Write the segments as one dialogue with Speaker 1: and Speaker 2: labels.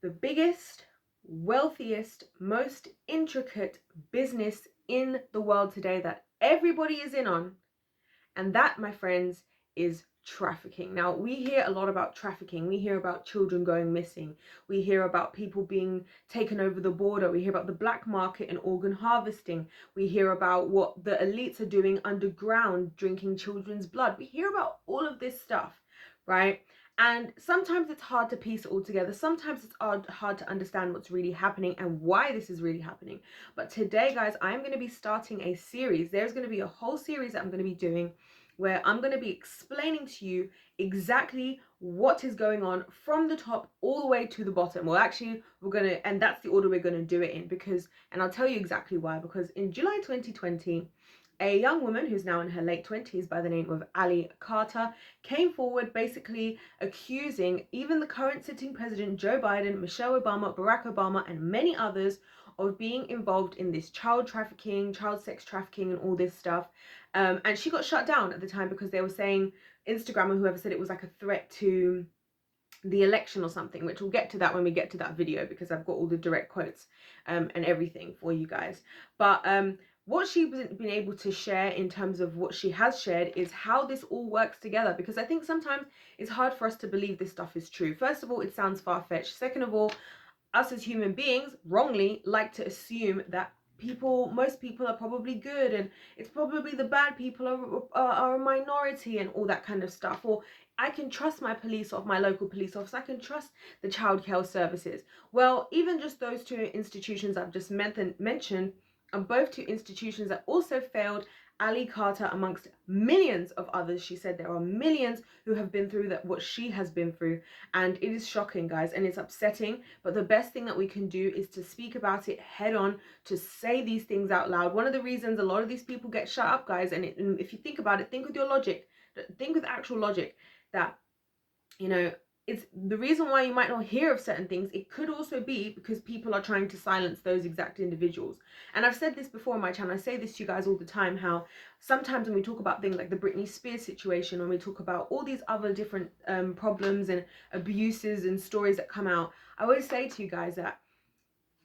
Speaker 1: the biggest, wealthiest, most intricate business in the world today that everybody is in on. And that, my friends, is trafficking. Now, we hear a lot about trafficking. We hear about children going missing. We hear about people being taken over the border. We hear about the black market and organ harvesting. We hear about what the elites are doing underground, drinking children's blood. We hear about all of this stuff, right? And sometimes it's hard to piece it all together. Sometimes it's hard to understand what's really happening and why this is really happening. But today, guys, I'm going to be starting a series. There's going to be a whole series that I'm going to be doing where I'm going to be explaining to you exactly what is going on from the top all the way to the bottom. Well, actually, and that's the order we're going to do it in, and I'll tell you exactly why. Because in July 2020, a young woman who's now in her late 20s by the name of Ali Carter came forward basically accusing even the current sitting president, Joe Biden, Michelle Obama, Barack Obama, and many others of being involved in this child trafficking, child sex trafficking, and all this stuff. And she got shut down at the time because they were saying, Instagram or whoever said it was like a threat to the election or something, which we'll get to that when we get to that video, because I've got all the direct quotes and everything for you guys. But what she's been able to share in terms of what she has shared is how this all works together, because I think sometimes it's hard for us to believe this stuff is true. First of all, it sounds far-fetched. Second of all, us as human beings wrongly like to assume that most people are probably good, and it's probably the bad people are a minority and all that kind of stuff. Or I can trust my police or my local police officer, I can trust the child care services. Well, even just those two institutions I've just mentioned are both two institutions that also failed Ali Carter amongst millions of others. She said there are millions who have been through that what she has been through, and it is shocking, guys, and it's upsetting. But the best thing that we can do is to speak about it head on, to say these things out loud. One of the reasons a lot of these people get shut up, guys, and if you think about it, think with your logic, think with actual logic, that, you know, it's the reason why you might not hear of certain things. It could also be because people are trying to silence those exact individuals. And I've said this before on my channel, I say this to you guys all the time, how sometimes when we talk about things like the Britney Spears situation, when we talk about all these other different problems and abuses and stories that come out, I always say to you guys that,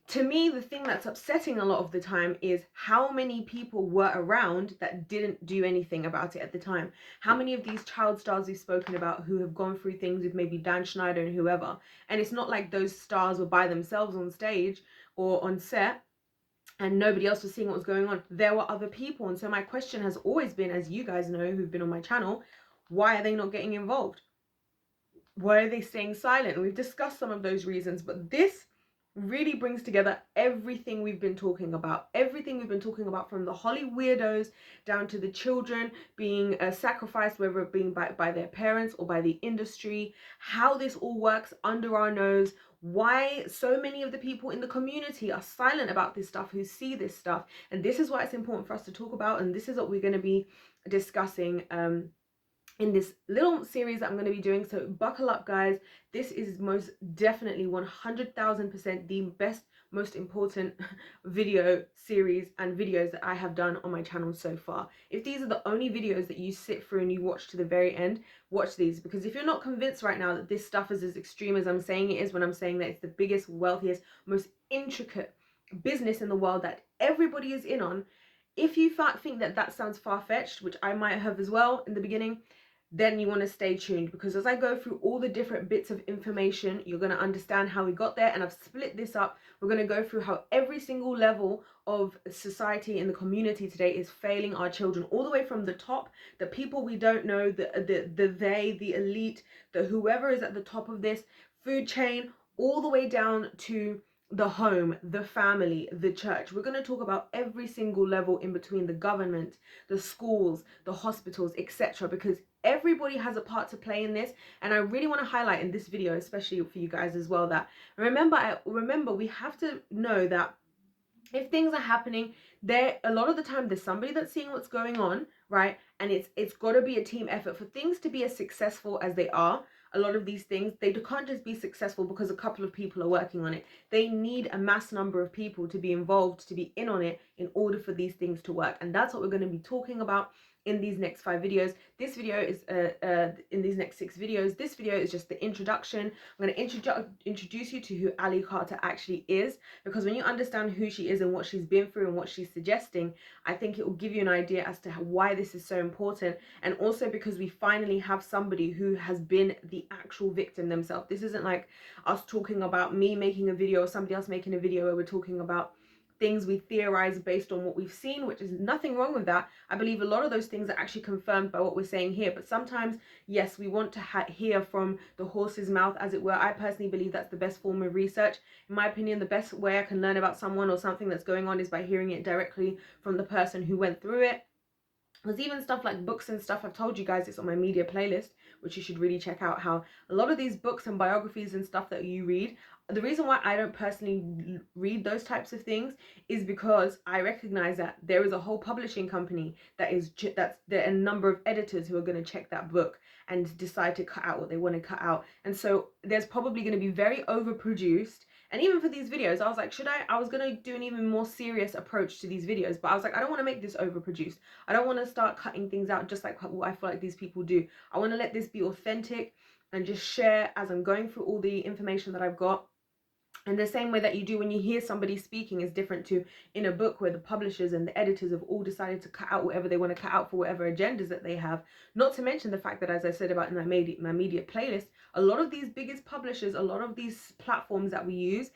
Speaker 1: to me, the thing that's upsetting a lot of the time is how many people were around that didn't do anything about it at the time. How many of these child stars we've spoken about who have gone through things with maybe Dan Schneider and whoever, and it's not like those stars were by themselves on stage or on set and nobody else was seeing what was going on. There were other people. And so my question has always been, as you guys know who've been on my channel, why are they not getting involved? Why are they staying silent? And we've discussed some of those reasons, but this really brings together everything we've been talking about. Everything we've been talking about, from the Holly weirdos down to the children being sacrificed, whether it being by their parents or by the industry, how this all works under our nose, why so many of the people in the community are silent about this stuff, who see this stuff. And this is why it's important for us to talk about, and this is what we're going to be discussing in this little series that I'm going to be doing. So buckle up, guys. This is most definitely 100,000% the best, most important video series and videos that I have done on my channel so far. If these are the only videos that you sit through and you watch to the very end, watch these, because if you're not convinced right now that this stuff is as extreme as I'm saying it is, when I'm saying that it's the biggest, wealthiest, most intricate business in the world that everybody is in on, if you think that that sounds far-fetched, which I might have as well in the beginning, then you want to stay tuned, because as I go through all the different bits of information, you're going to understand how we got there. And I've split this up. We're going to go through how every single level of society in the community today is failing our children, all the way from the top, the people we don't know, the elite, the whoever is at the top of this food chain, all the way down to the home, the family, the church. We're going to talk about every single level in between, the government, the schools, the hospitals, etc., because everybody has a part to play in this. And I really want to highlight in this video, especially for you guys as well, that remember we have to know that if things are happening there, a lot of the time there's somebody that's seeing what's going on, right? And it's got to be a team effort for things to be as successful as they are. A lot of these things, they can't just be successful because a couple of people are working on it. They need a mass number of people to be involved, to be in on it, in order for these things to work. And that's what we're going to be talking about in these next 5 videos. This video is in these next 6 videos. This video is just the introduction. I'm going to introduce you to who Ali Carter actually is, because when you understand who she is and what she's been through and what she's suggesting, I think it will give you an idea as to why this is so important. And also because we finally have somebody who has been the actual victim themselves. This isn't like us talking about me making a video or somebody else making a video where we're talking about things we theorize based on what we've seen, which is nothing wrong with that. I believe a lot of those things are actually confirmed by what we're saying here. But sometimes, yes, we want to hear from the horse's mouth, as it were. I personally believe that's the best form of research. In my opinion, the best way I can learn about someone or something that's going on is by hearing it directly from the person who went through it. There's even stuff like books and stuff. I've told you guys it's on my media playlist, which you should really check out, how a lot of these books and biographies and stuff that you read, the reason why I don't personally read those types of things is because I recognize that there is a whole publishing company that's there are a number of editors who are going to check that book and decide to cut out what they want to cut out. And so there's probably going to be very overproduced. And even for these videos, I was like, I was going to do an even more serious approach to these videos, but I was like, I don't want to make this overproduced. I don't want to start cutting things out just like what I feel like these people do. I want to let this be authentic and just share as I'm going through all the information that I've got. And the same way that you do when you hear somebody speaking is different to in a book where the publishers and the editors have all decided to cut out whatever they want to cut out for whatever agendas that they have. Not to mention the fact that, as I said about in my media playlist, a lot of these biggest publishers, a lot of these platforms that we use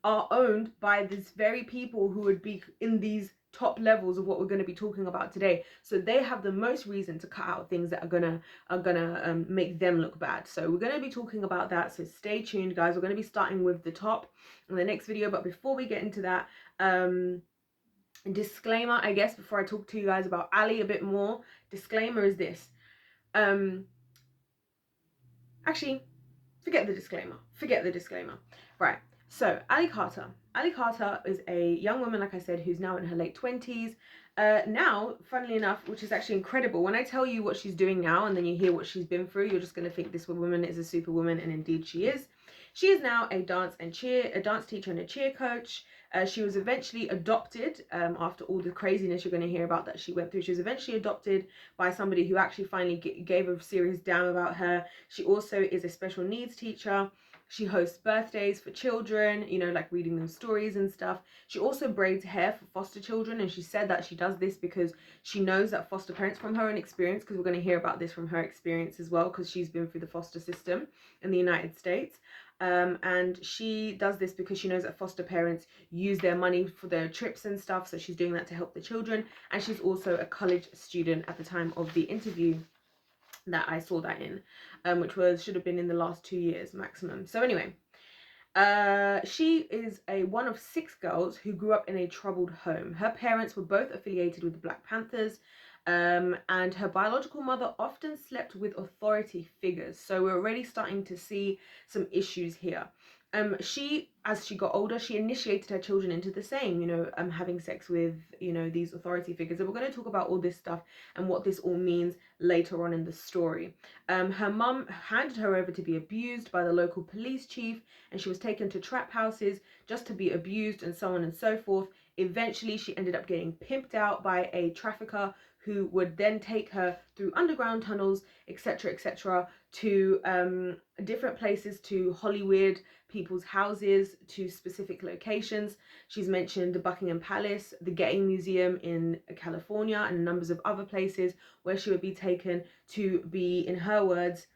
Speaker 1: are owned by these very people who would be in these top levels of what we're going to be talking about today. So they have the most reason to cut out things that are gonna make them look bad. So we're going to be talking about that. So stay tuned, guys. We're going to be starting with the top in the next video. But before we get into that, disclaimer, I guess, before I talk to you guys about Ali a bit more, disclaimer is this. Actually, forget the disclaimer. Right. So Ali Carter is a young woman, like I said, who's now in her late 20s. Now, funnily enough, which is actually incredible, when I tell you what she's doing now and then you hear what she's been through, you're just going to think this woman is a superwoman, and indeed she is. She is now a dance teacher and a cheer coach. She was eventually adopted after all the craziness you're going to hear about that she went through. She was eventually adopted by somebody who actually finally gave a serious damn about her. She also is a special needs teacher. She hosts birthdays for children, you know, like reading them stories and stuff. She also braids hair for foster children, and she said that she does this because she knows that foster parents, from her own experience, because we're going to hear about this from her experience as well, because she's been through the foster system in the United States. And she does this because she knows that foster parents use their money for their trips and stuff, so she's doing that to help the children. And she's also a college student at the time of the interview that I saw that in, which should have been in the last 2 years maximum. So anyway, she is one of 6 girls who grew up in a troubled home. Her parents were both affiliated with the Black Panthers, and her biological mother often slept with authority figures. So we're already starting to see some issues here. She, as she got older, she initiated her children into the same, having sex with, these authority figures. And we're going to talk about all this stuff and what this all means later on in the story. Her mum handed her over to be abused by the local police chief, and she was taken to trap houses just to be abused and so on and so forth. Eventually, she ended up getting pimped out by a trafficker who would then take her through underground tunnels, etc., to different places, to Hollywood, people's houses, to specific locations. She's mentioned the Buckingham Palace, the Getty Museum in California, and numbers of other places where she would be taken to be, in her words,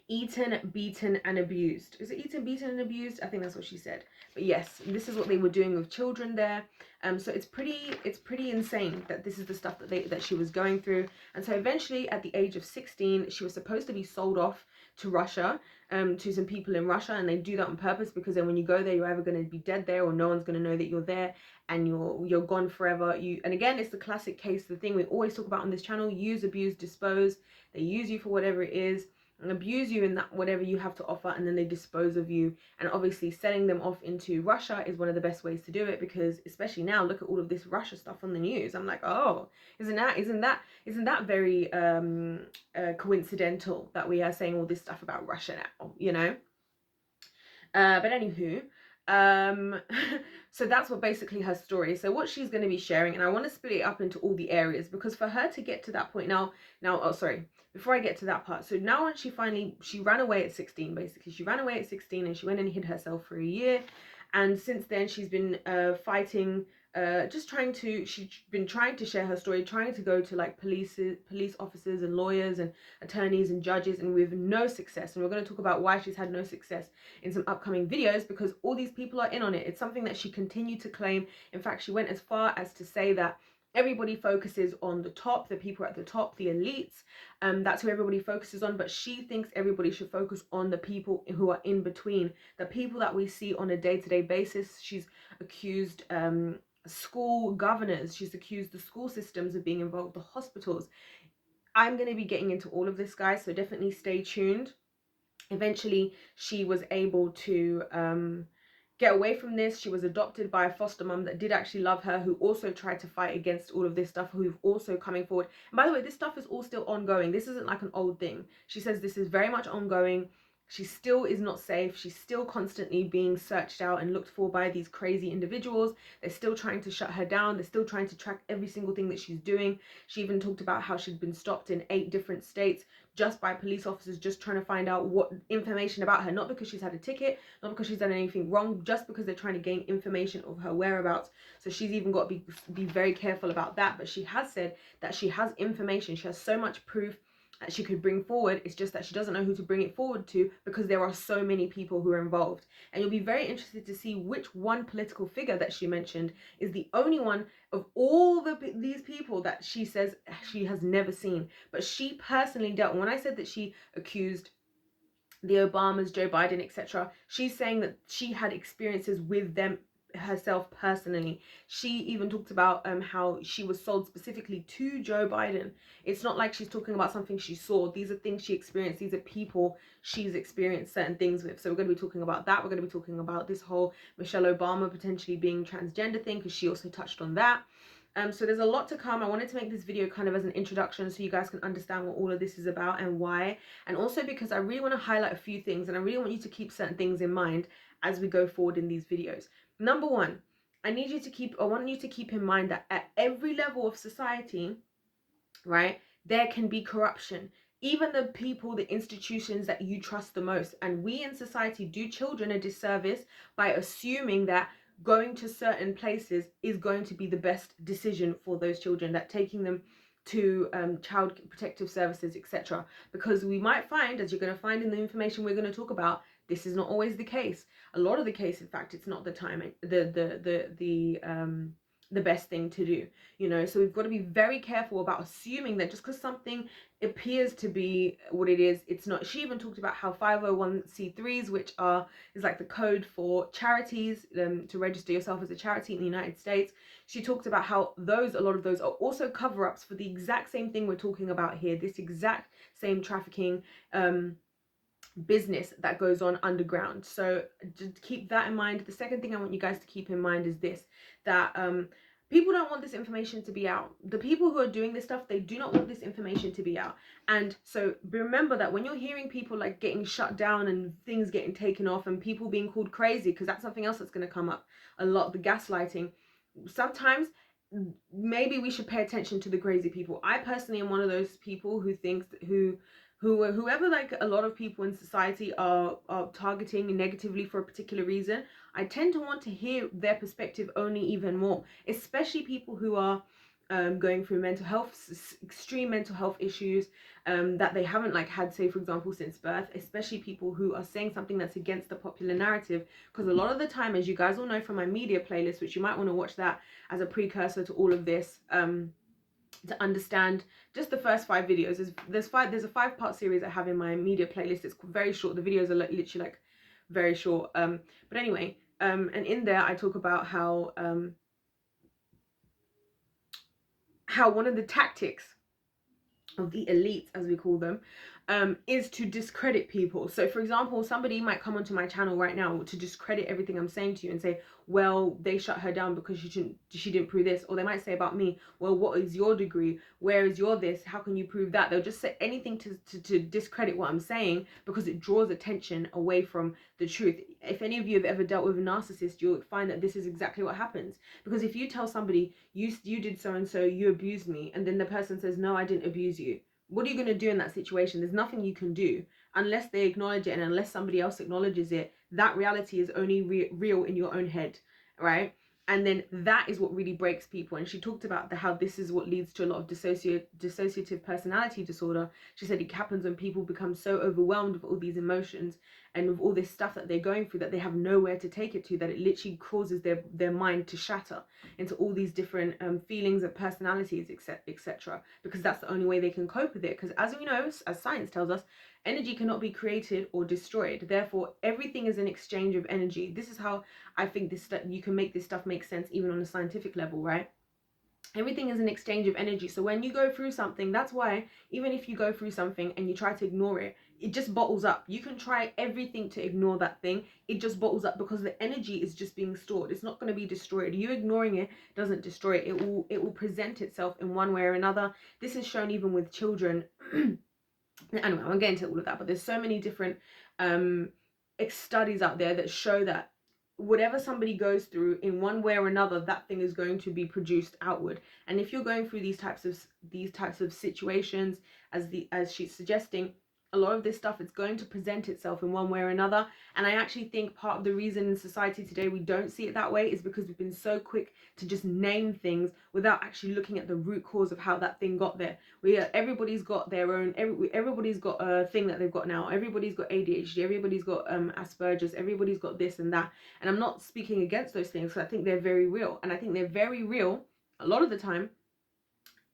Speaker 1: eaten, beaten, and abused. Is it eaten, beaten, and abused? I think that's what she said. But yes, this is what they were doing with children there. So it's pretty insane that this is the stuff that she was going through. And so eventually, at the age of 16, she was supposed to be sold off to Russia, to some people in Russia, and they do that on purpose, because then when you go there, you're either going to be dead there, or no one's going to know that you're there, and you're gone forever. And again, it's the classic case, the thing we always talk about on this channel: use, abuse, dispose. They use you for whatever it is and abuse you in that whatever you have to offer, and then they dispose of you. And obviously selling them off into Russia is one of the best ways to do it, because especially now, look at all of this Russia stuff on the news. I'm like, oh, isn't that very coincidental that we are saying all this stuff about Russia now, But anywho, So that's what basically her story is. So what she's going to be sharing, and I want to split it up into all the areas, because for her to get to that point oh sorry, before I get to that part. So now she ran away at 16, basically. She ran away at 16 and she went and hid herself for a year. And since then she's been fighting, she's been trying to share her story, trying to go to like police officers and lawyers and attorneys and judges, and with no success. And we're going to talk about why she's had no success in some upcoming videos, because all these people are in on it. It's something that she continued to claim. In fact, she went as far as to say that everybody focuses on the top, the people at the top, the elites. That's who everybody focuses on, but she thinks everybody should focus on the people who are in between, the people that we see on a day-to-day basis. She's accused school governors, she's accused the school systems of being involved, the hospitals. I'm going to be getting into all of this, guys, so definitely stay tuned. Eventually she was able to get away from this. She was adopted by a foster mum that did actually love her, who also tried to fight against all of this stuff, who've also coming forward. And by the way, this stuff is all still ongoing. This isn't like an old thing. She says this is very much ongoing. She still is not safe. She's still constantly being searched out and looked for by these crazy individuals. They're still trying to shut her down. They're still trying to track every single thing that she's doing. She even talked about how she'd been stopped in 8 different states just by police officers, just trying to find out what information about her, not because she's had a ticket, not because she's done anything wrong, just because they're trying to gain information of her whereabouts. So she's even got to be very careful about that. But she has said that she has information. She has so much proof that she could bring forward. It's just that she doesn't know who to bring it forward to, because there are so many people who are involved. And you'll be very interested to see which one political figure that she mentioned is the only one of all these people that she says she has never seen. But she personally dealt, when I said that she accused the Obamas, Joe Biden, etc., she's saying that she had experiences with them herself personally. She even talked about how she was sold specifically to Joe Biden. It's not like she's talking about something she saw. These are things she experienced. These are people she's experienced certain things with. So we're going to be talking about that. We're going to be talking about this whole Michelle Obama potentially being transgender thing, because she also touched on that. So there's a lot to come. I wanted to make this video kind of as an introduction so you guys can understand what all of this is about and why. And also because I really want to highlight a few things, and I really want you to keep certain things in mind as we go forward in these videos. Number one, I want you to keep in mind that at every level of society, right, there can be corruption. Even the people, the institutions that you trust the most. And we in society do children a disservice by assuming that going to certain places is going to be the best decision for those children, that taking them to child protective services, etc. Because we might find, as you're going to find in the information we're going to talk about, this is not always the case. A lot of the case, in fact, it's not the time, the best thing to do, you know. So we've got to be very careful about assuming that just because something appears to be what it is, it's not. She even talked about how 501c3s, which is like the code for charities, to register yourself as a charity in the United States. She talked about how a lot of those are also cover-ups for the exact same thing we're talking about here, this exact same trafficking business that goes on underground. So just keep that in mind. The second thing I want you guys to keep in mind is this, that people don't want this information to be out. The people who are doing this stuff, they do not want this information to be out. And so remember that when you're hearing people like getting shut down and things getting taken off and people being called crazy, because that's something else that's going to come up a lot, the gaslighting. Sometimes maybe we should pay attention to the crazy people. I personally am one of those people who thinks whoever like a lot of people in society are targeting negatively for a particular reason, I tend to want to hear their perspective only even more, especially people who are going through extreme mental health issues that they haven't like had, say for example, since birth, especially people who are saying something that's against the popular narrative. Because a lot of the time, as you guys all know from my media playlist, which you might want to watch that as a precursor to all of this, to understand just the first 5 videos. There's a 5-part series I have in my media playlist. It's very short. The videos are literally like very short. But anyway, and in there I talk about how one of the tactics of the elites, as we call them, is to discredit people. So for example, somebody might come onto my channel right now to discredit everything I'm saying to you and say, well, they shut her down because she didn't prove this. Or they might say about me, well, what is your degree? Where is your this? How can you prove that? They'll just say anything to discredit what I'm saying, because it draws attention away from the truth. If any of you have ever dealt with a narcissist, you'll find that this is exactly what happens. Because if you tell somebody, you did so and so, you abused me, and then the person says, no, I didn't abuse you, what are you going to do in that situation? There's nothing you can do unless they acknowledge it, and unless somebody else acknowledges it. That reality is only real in your own head, right? And then that is what really breaks people. And she talked about how this is what leads to a lot of dissociative personality disorder. She said it happens when people become so overwhelmed with all these emotions and with all this stuff that they're going through, that they have nowhere to take it to, that it literally causes their mind to shatter into all these different feelings and personalities, etc. Because that's the only way they can cope with it. Because as we know, as science tells us, energy cannot be created or destroyed. Therefore, everything is an exchange of energy. This is how I think you can make this stuff make sense even on a scientific level, right? Everything is an exchange of energy. So when you go through something, that's why even if you go through something and you try to ignore it, it just bottles up. You can try everything to ignore that thing, it just bottles up, because the energy is just being stored. It's not going to be destroyed. You ignoring it doesn't destroy it. It will present itself in one way or another. This is shown even with children. Anyway, I won't get into all of that, but there's so many different studies out there that show that whatever somebody goes through, in one way or another, that thing is going to be produced outward. And if you're going through these types of situations, as she's suggesting, a lot of this stuff, it's going to present itself in one way or another. And I actually think part of the reason in society today we don't see it that way is because we've been so quick to just name things without actually looking at the root cause of how that thing got there. Everybody's got their own, everybody's got a thing that they've got now. Everybody's got ADHD, everybody's got Asperger's, everybody's got this and that. And I'm not speaking against those things, because I think they're very real. And I think they're very real a lot of the time.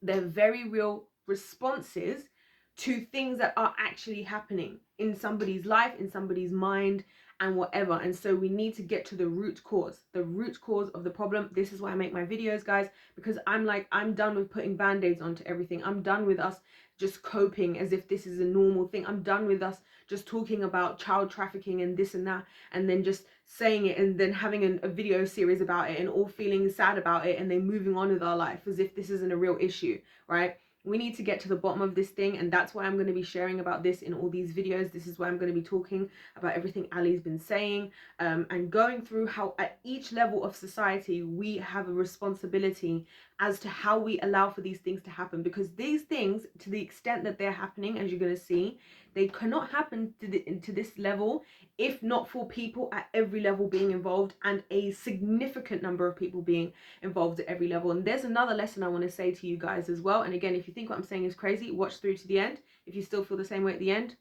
Speaker 1: They're very real responses to things that are actually happening in somebody's life, in somebody's mind, and whatever. And so we need to get to the root cause of the problem. This is why I make my videos, guys, because I'm done with putting band-aids onto everything. I'm done with us just coping as if this is a normal thing. I'm done with us just talking about child trafficking and this and that, and then just saying it and then having a video series about it and all feeling sad about it and then moving on with our life as if this isn't a real issue, right? We need to get to the bottom of this thing, and that's why I'm going to be sharing about this in all these videos. This is why I'm going to be talking about everything Ali's been saying, and going through how at each level of society we have a responsibility as to how we allow for these things to happen. Because these things, to the extent that they're happening, as you're going to see, they cannot happen to this level if not for people at every level being involved, and a significant number of people being involved at every level. And there's another lesson I want to say to you guys as well. And again, if you think what I'm saying is crazy, watch through to the end. If you still feel the same way at the end,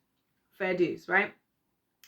Speaker 1: fair dues, right?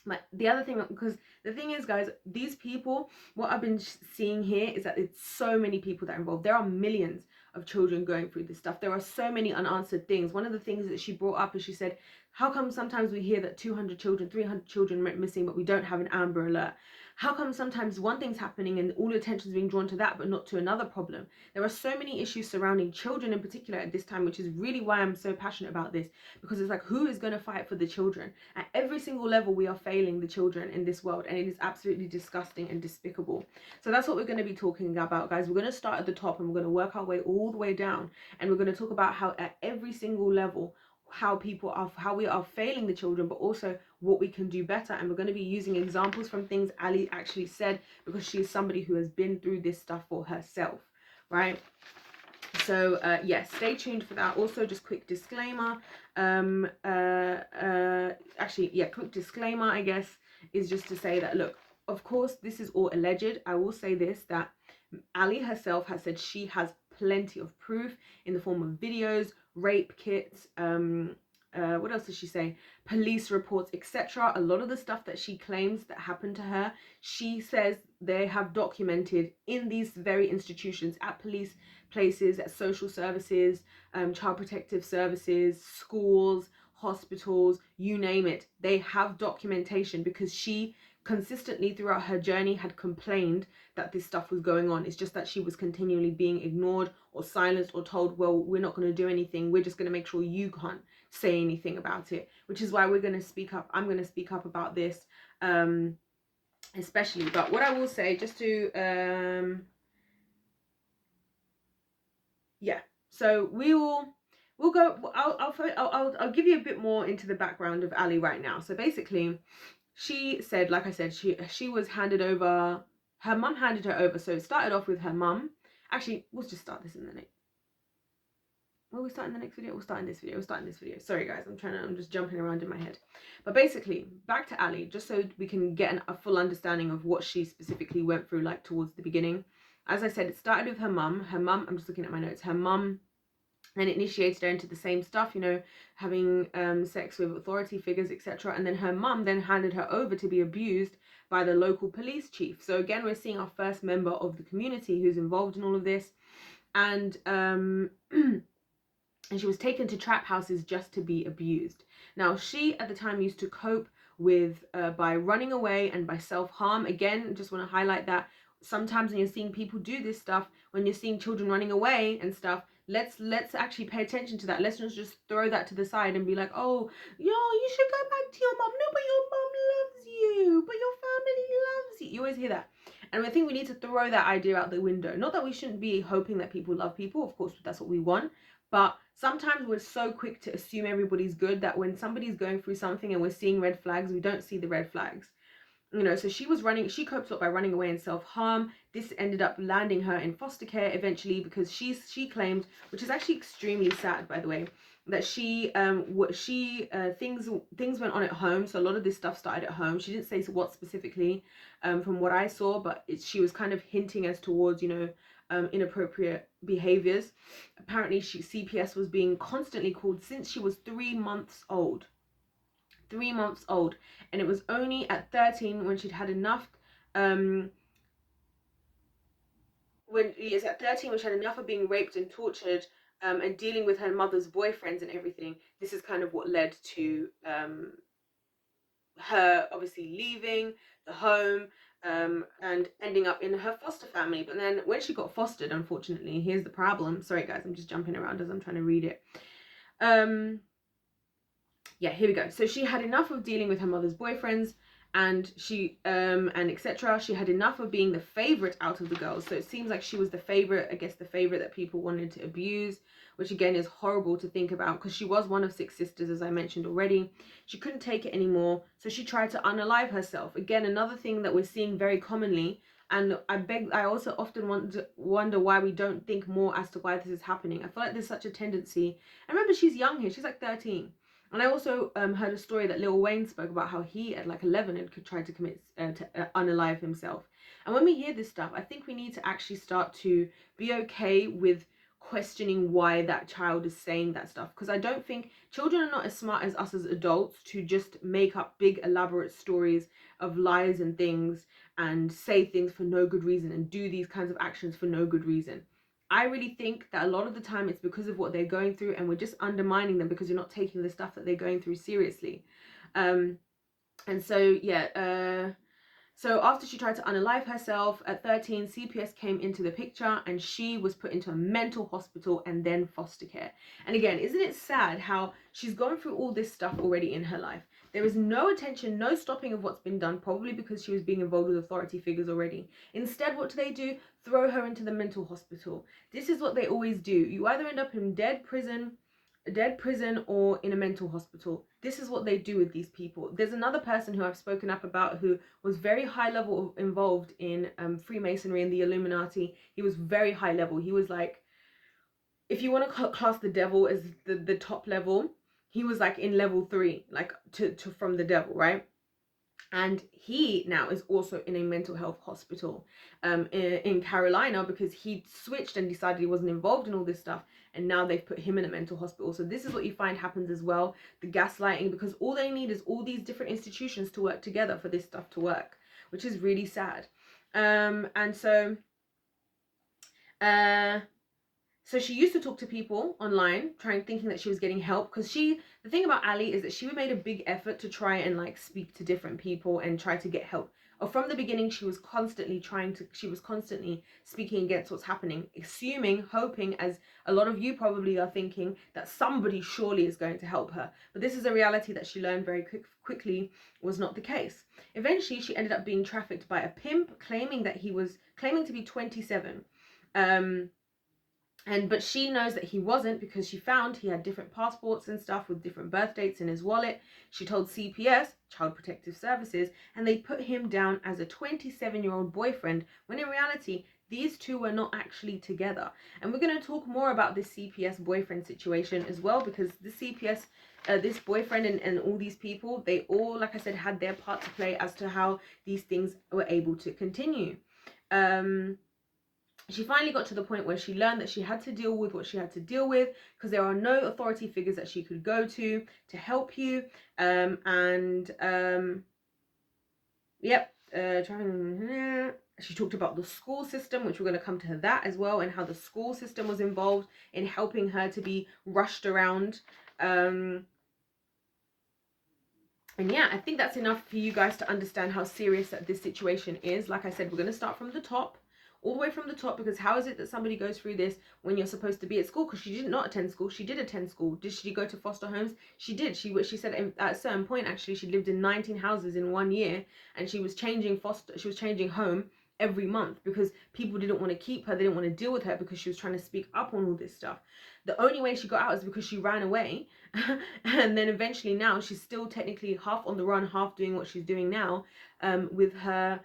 Speaker 1: But the other thing, because the thing is, guys, these people, what I've been seeing here is that it's so many people that are involved. There are millions of children going through this stuff. There are so many unanswered things. One of the things that she brought up is she said, how come sometimes we hear that 200 children, 300 children went missing, but we don't have an Amber Alert? How come sometimes one thing's happening and all attention is being drawn to that, but not to another problem? There are so many issues surrounding children in particular at this time, which is really why I'm so passionate about this, because it's like, who is going to fight for the children? At every single level, we are failing the children in this world, and it is absolutely disgusting and despicable. So that's what we're going to be talking about, guys. We're going to start at the top and we're going to work our way all the way down, and we're going to talk about how at every single level, how we are failing the children, but also what we can do better. And we're going to be using examples from things Ali actually said, because she is somebody who has been through this stuff for herself, right? So yes, stay tuned for that. Also, just quick disclaimer, quick disclaimer, I guess, is just to say that, look, of course this is all alleged. I will say this, that Ali herself has said she has plenty of proof in the form of videos, rape kits, what else does she say? Police reports, etc. A lot of the stuff that she claims that happened to her, she says they have documented in these very institutions, at police places, at social services, child protective services, schools, hospitals, you name it. They have documentation, because she consistently throughout her journey had complained that this stuff was going on. It's just that she was continually being ignored or silenced or told, well, we're not going to do anything, we're just going to make sure you can't say anything about it, which is why we're going to speak up. I'm going to speak up about this, especially. But what I will say, just to yeah, so we'll go. I'll give you a bit more into the background of Ali right now. So basically, she said, like I said, she was handed over. Her mum handed her over. So it started off with her mum. Actually, we'll just start this in the next. Will we start in the next video? We'll start in this video. We'll start in this video. Sorry guys, I'm just jumping around in my head. But basically, back to Ali, just so we can get a full understanding of what she specifically went through, like towards the beginning. As I said, it started with her mum. Her mum, I'm just looking at my notes. Her mum then initiated her into the same stuff, you know, having sex with authority figures, etc. And then her mum then handed her over to be abused by the local police chief. So again, we're seeing our first member of the community who's involved in all of this. And and she was taken to trap houses just to be abused. Now, she at the time used to cope with by running away and by self-harm. Again, just want to highlight that sometimes when you're seeing people do this stuff, when you're seeing children running away and stuff, let's actually pay attention to that. Let's not just throw that to the side and be like, oh, you should go back to your mom. No, but your mom loves you, but your family loves you. You always hear that. And I think we need to throw that idea out the window. Not that we shouldn't be hoping that people love people. Of course, that's what we want. But sometimes we're so quick to assume everybody's good that when somebody's going through something and we're seeing red flags, we don't see the red flags. You know, so she coped up by running away and self-harm. This ended up landing her in foster care eventually, because she claimed, which is actually extremely sad, by the way, that things went on at home. So a lot of this stuff started at home. She didn't say what specifically, from what I saw, but she was kind of hinting as towards, you know, inappropriate behaviors. Apparently CPS was being constantly called since she was 3 months old. 3 months old, and it was only at 13 when she'd had enough when she had enough of being raped and tortured, and dealing with her mother's boyfriends and everything. This is kind of what led to her obviously leaving the home, and ending up in her foster family. But then when she got fostered, unfortunately, here's the problem. Sorry guys, I'm just jumping around as I'm trying to read it. Yeah, here we go. So she had enough of dealing with her mother's boyfriends, and she and etc. She had enough of being the favorite out of the girls. So it seems like she was the favorite, I guess the favorite that people wanted to abuse, which again is horrible to think about, because she was one of 6 sisters, as I mentioned already. She couldn't take it anymore, so she tried to unalive herself. Again, another thing that we're seeing very commonly, and I also often wonder why we don't think more as to why this is happening. I feel like there's such a tendency. And remember, she's young here. She's like 13. And I also heard a story that Lil Wayne spoke about how he at like 11 had tried to commit to unalive himself. And when we hear this stuff, I think we need to actually start to be okay with questioning why that child is saying that stuff, because I don't think children are not as smart as us as adults to just make up big elaborate stories of lies and things and say things for no good reason and do these kinds of actions for no good reason. I really think that a lot of the time it's because of what they're going through, and we're just undermining them because you're not taking the stuff that they're going through seriously. And so yeah, so after she tried to unalive herself at 13, CPS came into the picture and she was put into a mental hospital and then foster care. And again, isn't it sad how she's gone through all this stuff already in her life? There is no attention, no stopping of what's been done, probably because she was being involved with authority figures already. Instead, what do? Throw her into the mental hospital. This is what they always do. You either end up in dead prison or in a mental hospital. This is what they do with these people. There's another person who I've spoken up about who was very high level involved in Freemasonry and the Illuminati. He was very high level. He was like, if you want to class the devil as the top level, he was like in level 3, like to from the devil, right? And he now is also in a mental health hospital in Carolina, because he switched and decided he wasn't involved in all this stuff, and now they've put him in a mental hospital. So this is what you find happens as well, the gaslighting, because all they need is all these different institutions to work together for this stuff to work, which is really sad. And so so she used to talk to people online, thinking that she was getting help, because the thing about Ali is that she made a big effort to try and like speak to different people and try to get help. or from the beginning, she was constantly speaking against what's happening, assuming, hoping, as a lot of you probably are thinking, that somebody surely is going to help her. But this is a reality that she learned very quickly was not the case. Eventually, she ended up being trafficked by a pimp, claiming to be 27. But she knows that he wasn't, because she found he had different passports and stuff with different birth dates in his wallet. She told CPS, Child Protective Services, and they put him down as a 27-year-old boyfriend, when in reality, these two were not actually together. And we're going to talk more about this CPS boyfriend situation as well, because the CPS, this boyfriend and all these people, they all, like I said, had their part to play as to how these things were able to continue. She finally got to the point where she learned that she had to deal with what she had to deal with, because there are no authority figures that she could go to help you. She talked about the school system, which we're going to come to that as well, and how the school system was involved in helping her to be rushed around. And yeah, I think that's enough for you guys to understand how serious that this situation is. Like I said, we're going to start from the top, all the way from the top, because how is it that somebody goes through this when you're supposed to be at school? Because she did not attend school. She did attend school. Did she go to foster homes? She did. She said at a certain point, actually, she lived in 19 houses in 1 year, and she was changing home every month because people didn't want to keep her. They didn't want to deal with her because she was trying to speak up on all this stuff. The only way she got out is because she ran away. And then eventually now she's still technically half on the run, half doing what she's doing now, with her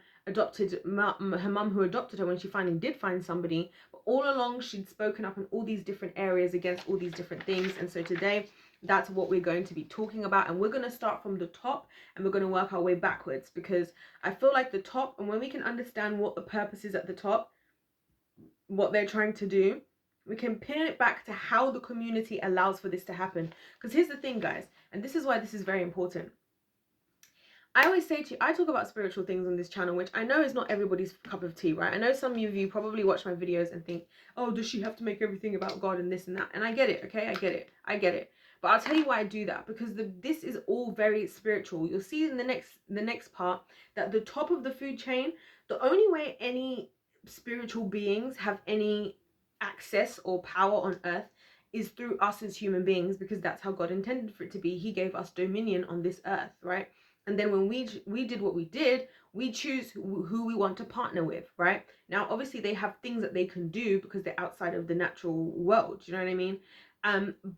Speaker 1: mum who adopted her when she finally did find somebody. But all along she'd spoken up in all these different areas against all these different things. And so today, that's what we're going to be talking about, and we're going to start from the top and we're going to work our way backwards, because I feel like the top, and when we can understand what the purpose is at the top, what they're trying to do, we can pin it back to how the community allows for this to happen. Because here's the thing, guys, and this is why this is very important. I always say to you, I talk about spiritual things on this channel, which I know is not everybody's cup of tea, right? I know some of you probably watch my videos and think, oh, does she have to make everything about God and this and that? And I get it, okay? I get it. But I'll tell you why I do that, because this is all very spiritual. You'll see in the next part that the top of the food chain, the only way any spiritual beings have any access or power on earth is through us as human beings, because that's how God intended for it to be. He gave us dominion on this earth, right? And then when we did what we did, we choose who we want to partner with, right? Now, obviously, they have things that they can do because they're outside of the natural world. You know what I mean?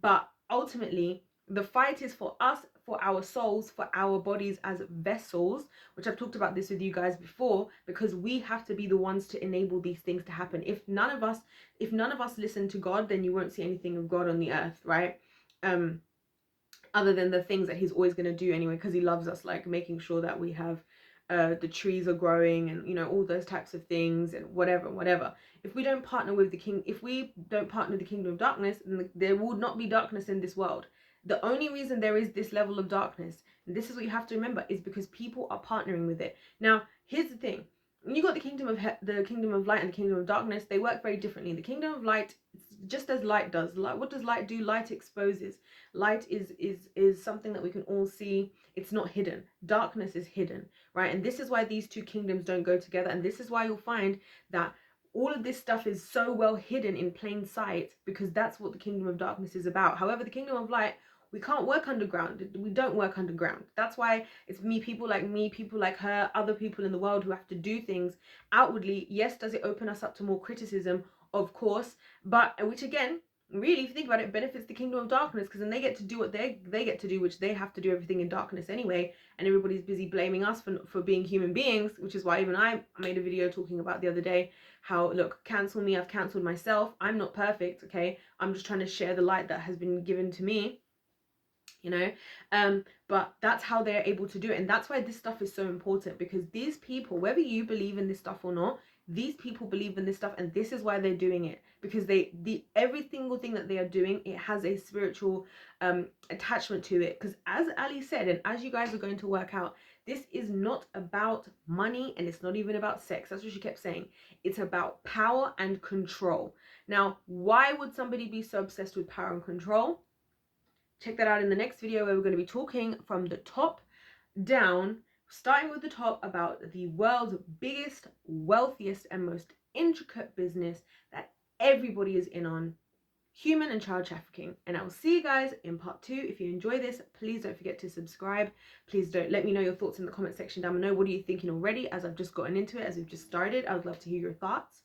Speaker 1: But ultimately, the fight is for us, for our souls, for our bodies as vessels, which I've talked about this with you guys before, because we have to be the ones to enable these things to happen. If none of us listen to God, then you won't see anything of God on the earth, right? Other than the things that he's always going to do anyway, because he loves us, like making sure that we have the trees are growing and, you know, all those types of things and whatever. If we don't partner with the king, if we don't partner with the kingdom of darkness, then there would not be darkness in this world. The only reason there is this level of darkness, and this is what you have to remember, is because people are partnering with it. Now, here's the thing. When you got the kingdom of light and the kingdom of darkness, they work very differently. The kingdom of light, just as light does. What does light do? Light exposes. Light is something that we can all see. It's not hidden. Darkness is hidden, right? And this is why these two kingdoms don't go together. And this is why you'll find that all of this stuff is so well hidden in plain sight, because that's what the kingdom of darkness is about. However, the kingdom of light, we can't work underground. We don't work underground. That's why it's people like me, people like her, other people in the world who have to do things outwardly. Yes, does it open us up to more criticism? Of course. But which again, really, if you think about it, benefits the kingdom of darkness, because then they get to do what they get to do, which they have to do everything in darkness anyway, and everybody's busy blaming us for being human beings, which is why even I made a video talking about the other day how, look, cancel me, I've cancelled myself, I'm not perfect, okay? I'm just trying to share the light that has been given to me, you know. But that's how they're able to do it, and that's why this stuff is so important, because these people, whether you believe in this stuff or not, these people believe in this stuff, and this is why they're doing it, because every single thing that they are doing, it has a spiritual attachment to it. Because as Ali said, and as you guys are going to work out, this is not about money, and it's not even about sex. That's what she kept saying. It's about power and control. Now, why would somebody be so obsessed with power and control? Check that out in the next video, where we're going to be talking from the top down, starting with the top about the world's biggest, wealthiest, and most intricate business that everybody is in on: human and child trafficking. And I will see you guys in part 2. If you enjoy this, please don't forget to subscribe. Please don't let me know your thoughts in the comment section down below. What are you thinking already, as I've just gotten into it, as we've just started? I would love to hear your thoughts.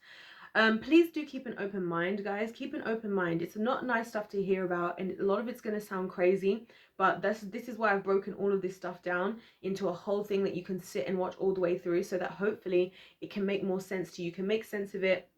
Speaker 1: Please do keep an open mind, guys. Keep an open mind. It's not nice stuff to hear about, and a lot of it's going to sound crazy, but this is why I've broken all of this stuff down into a whole thing that you can sit and watch all the way through, so that hopefully it can make more sense to you. You can make sense of it,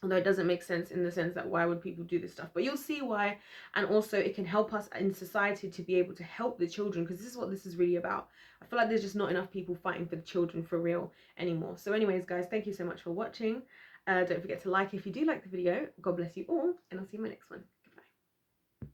Speaker 1: although it doesn't make sense in the sense that why would people do this stuff, but you'll see why. And also it can help us in society to be able to help the children, because this is what this is really about. I feel like there's just not enough people fighting for the children for real anymore. So anyways, guys, thank you so much for watching. Don't forget to like if you do like the video. God bless you all, and I'll see you in my next one.